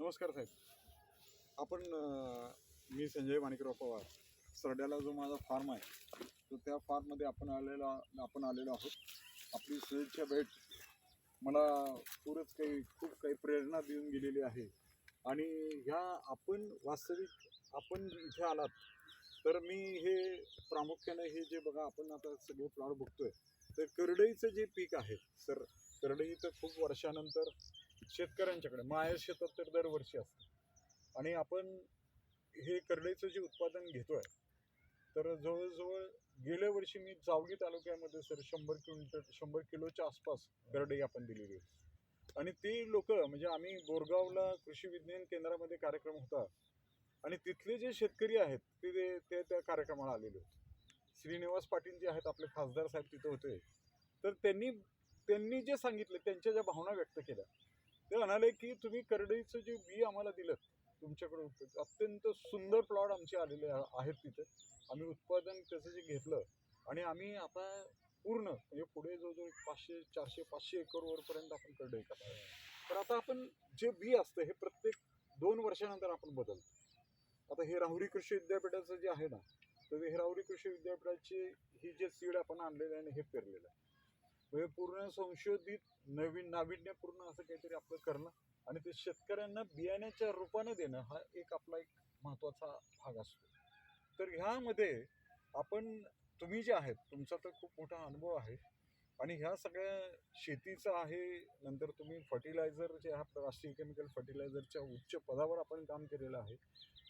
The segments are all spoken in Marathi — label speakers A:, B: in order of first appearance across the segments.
A: नमस्कार साहेब. आपण मी संजय माणिकराव पवार. सरड्याला जो माझा फार्म आहे तो त्या फार्ममध्ये आपण आलेलो आहोत. आपली शुभेच्छा भेट मला खूप काही प्रेरणा देऊन गेलेली आहे. आणि ह्या आपण इथे आलात तर मी हे प्रामुख्याने हे जे बघा आपण आता सगळे प्लॉट बघतोय तर करडईचं जे पीक आहे सर, करडई तर खूप वर्षानंतर शेतकऱ्यांच्याकडे माझ्या शेतात तर दरवर्षी असतं. आणि आपण हे करडईचं जे उत्पादन घेतोय तर जवळजवळ गेल्या वर्षी मी जावगी तालुक्यामध्ये सर 100 किलोच्या आसपास करडई आपण दिलेली होती. आणि ते लोक म्हणजे आम्ही बोरगावला कृषी विज्ञान केंद्रामध्ये कार्यक्रम होता आणि तिथले जे शेतकरी आहेत ते त्या कार्यक्रमाला आलेले होते. श्रीनिवास पाटील जे आहेत आपले खासदार साहेब तिथे होते. तर त्यांनी जे सांगितलं, त्यांच्या ज्या भावना व्यक्त केल्या, ते म्हणाले की तुम्ही करडईचं जे बी आम्हाला दिलं तुमच्याकडून, अत्यंत सुंदर प्लॉट आमचे आलेले आहेत तिथे. आम्ही उत्पादन त्याचं जे घेतलं आणि आम्ही आता पूर्ण म्हणजे पुढे जवळजवळ 500 400 500 एकर वरपर्यंत आपण करडई करणार. तर आता आपण जे बी असतं हे प्रत्येक 2 वर्षानंतर आपण बदलतो. आता हे राहुरी कृषी विद्यापीठाचं जे आहे ना, तर हे राहुरी कृषी विद्यापीठाची ही जे सीड आपण आणलेलं आहे आणि हे पेरलेलं आहे, म्हणजे पूर्ण संशोधित नवीन नाविन्यपूर्ण असं काहीतरी आपलं करणं आणि ते शेतकऱ्यांना बियाण्याच्या रूपानं देणं हा एक महत्त्वाचा भाग असतो. तर ह्यामध्ये आपण तुम्ही जे आहेत तुमचा तर खूप मोठा अनुभव आहे आणि ह्या सगळ्या शेतीचा आहे. नंतर तुम्ही फर्टिलायझर जे राष्ट्रीय केमिकल फर्टिलायझरच्या उच्च पदावर आपण काम केलेलं आहे.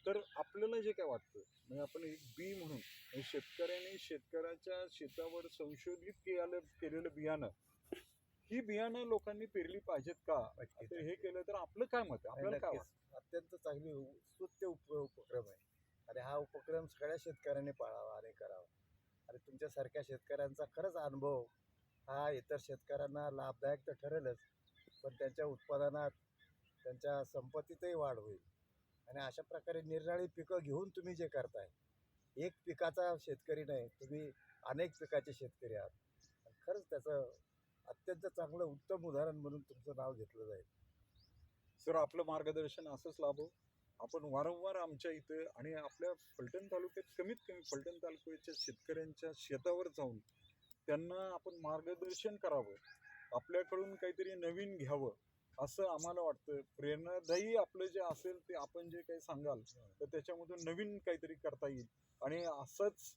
A: तर आपल्याला जे काय वाटतं म्हणजे आपण एक बी म्हणून म्हणजे शेतकऱ्याच्या शेतावर संशोधित केलेलं बियाणं, ही बियाणं लोकांनी पेरली पाहिजेत का? तर हे केलं तर आपलं काय मत आहे, आपल्याला काय वाटतं?
B: अत्यंत चांगली स्तुत्य उपक्रम आहे आणि हा उपक्रम सगळ्या शेतकऱ्यांनी पाळावा आणि करावा. आणि तुमच्यासारख्या शेतकऱ्यांचा खरंच अनुभव हा इतर शेतकऱ्यांना लाभदायक तर ठरेलच, पण त्यांच्या उत्पादनात, त्यांच्या संपत्तीतही वाढ होईल. आणि अशा प्रकारे निरनिराळी पिकं घेऊन तुम्ही जे करताय, एक पिकाचा शेतकरी नाही, तुम्ही अनेक पिकाचे शेतकरी आहात. आणि खरंच त्याचं अत्यंत चांगलं उत्तम उदाहरण म्हणून तुमचं नाव घेतलं जाईल.
A: सर आपलं मार्गदर्शन असंच लाभो. आपण वारंवार आमच्या इथे आणि आपल्या फलटण तालुक्यात कमीत कमी फलटण तालुक्याच्या शेतकऱ्यांच्या शेतावर जाऊन त्यांना आपण मार्गदर्शन करावं, आपल्याकडून काहीतरी नवीन घ्यावं असं आम्हाला वाटतं. प्रेरणादायी आपलं जे असेल ते आपण जे काही सांगाल तर त्याच्यामधून नवीन काहीतरी करता येईल आणि असंच